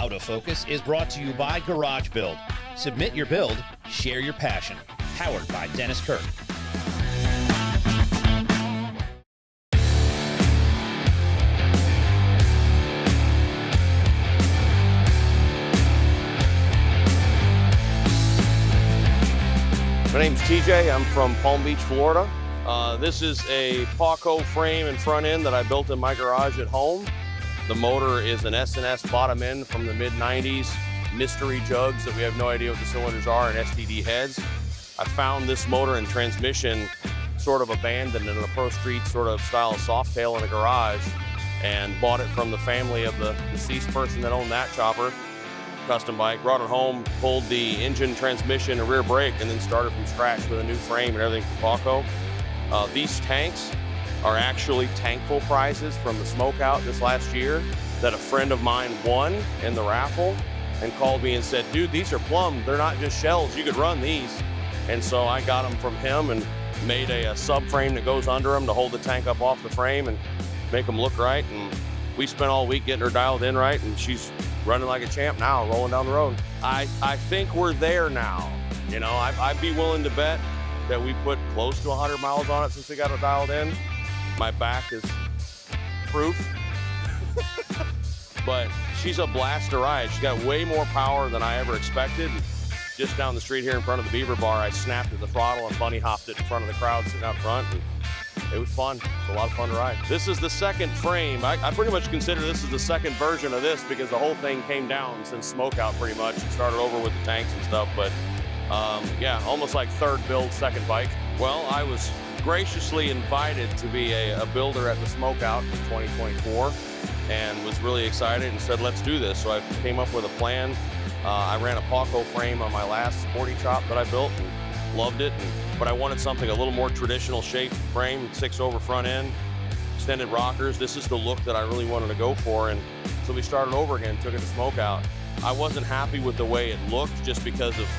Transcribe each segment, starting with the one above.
Out of Focus is brought to you by Garage Build. Submit your build, share your passion. Powered by Dennis Kirk. My name's TJ. I'm from Palm Beach, Florida. This is a Paco-frame and front end that I built in my garage at home. The motor is an S&S bottom end from the mid-90s, mystery jugs that we have no idea what the cylinders are, and STD heads. I found this motor and transmission sort of abandoned in a pro street sort of style of softail in a garage, and bought it from the family of the deceased person that owned that chopper. Custom bike, brought it home, pulled the engine, transmission, and rear brake, and then started from scratch with a new frame and everything from Paco. These tanks are actually tankful prizes from the Smokeout this last year that a friend of mine won in the raffle and called me and said, dude, these are plumbed. They're not just shells. You could run these. And so I got them from him and made a subframe that goes under them to hold the tank up off the frame and make them look right. And we spent all week getting her dialed in right, and she's running like a champ now, rolling down the road. I think we're there now. You know, I'd be willing to bet that we put close to 100 miles on it since we got it dialed in. My back is proof. But she's a blast to ride. She's got way more power than I ever expected. Just down the street here in front of the Beaver Bar, I snapped at the throttle and bunny hopped it in front of the crowd sitting out front. And it was fun. It's a lot of fun to ride. This is the second frame. I pretty much consider this is the second version of this because the whole thing came down since Smokeout pretty much. It started over with the tanks and stuff, but yeah, almost like third build, second bike. Well, I was graciously invited to be a builder at the Smokeout in 2024 and was really excited and said, let's do this. So I came up with a plan. I ran a Paco frame on my last sporty chop that I built and loved it. But I wanted something a little more traditional shape frame, 6-over front end, extended rockers. This is the look that I really wanted to go for. And so we started over again, took it to Smokeout. I wasn't happy with the way it looked just because of,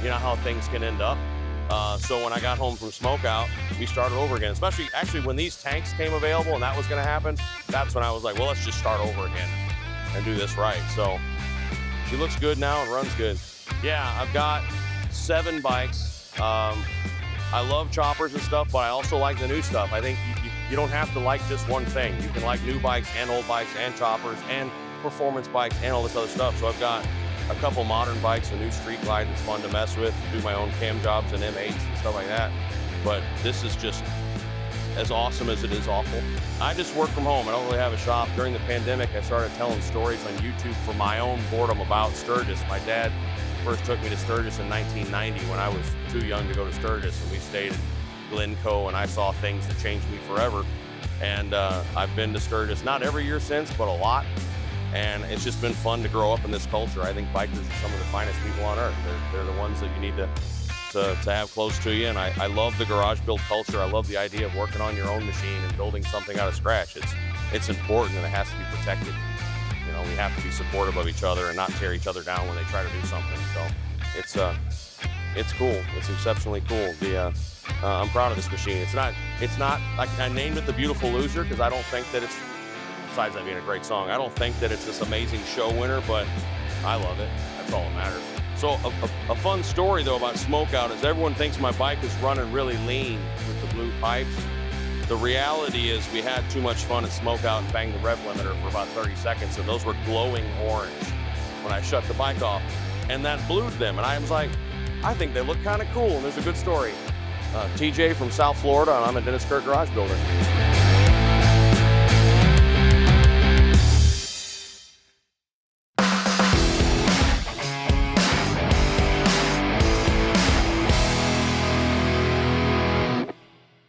you know, how things can end up. So when I got home from Smokeout, we started over again, especially actually when these tanks came available and that was gonna happen, that's when I was like, well, let's just start over again and do this right. So she looks good now and runs good. Yeah, I've got 7 bikes. I love choppers and stuff, but I also like the new stuff. I think you don't have to like just one thing. You can like new bikes and old bikes and choppers and performance bikes and all this other stuff. So I've got a couple modern bikes, a new street glide that's fun to mess with, do my own cam jobs and M8s and stuff like that. But this is just as awesome as it is awful. I just work from home. I don't really have a shop. During the pandemic, I started telling stories on YouTube for my own boredom about Sturgis. My dad first took me to Sturgis in 1990 when I was too young to go to Sturgis, and we stayed in Glencoe, and I saw things that changed me forever. And I've been to Sturgis, not every year since, but a lot. And it's just been fun to grow up in this culture. I think bikers are some of the finest people on earth. They're the ones that you need to have close to you. And I love the garage build culture. I love the idea of working on your own machine and building something out of scratch. It's important and it has to be protected. You know, we have to be supportive of each other and not tear each other down when they try to do something. So it's cool. It's exceptionally cool. I'm proud of this machine. It's not like I named it the Beautiful Loser because I don't think that it's, besides that being a great song, I don't think that it's this amazing show winner, but I love it. That's all that matters. So a fun story though about Smokeout is everyone thinks my bike is running really lean with the blue pipes. The reality is we had too much fun at Smokeout and banged the rev limiter for about 30 seconds, and those were glowing orange when I shut the bike off. And that blued them, and I was like, I think they look kind of cool, and there's a good story. TJ from South Florida, and I'm a Dennis Kirk garage builder.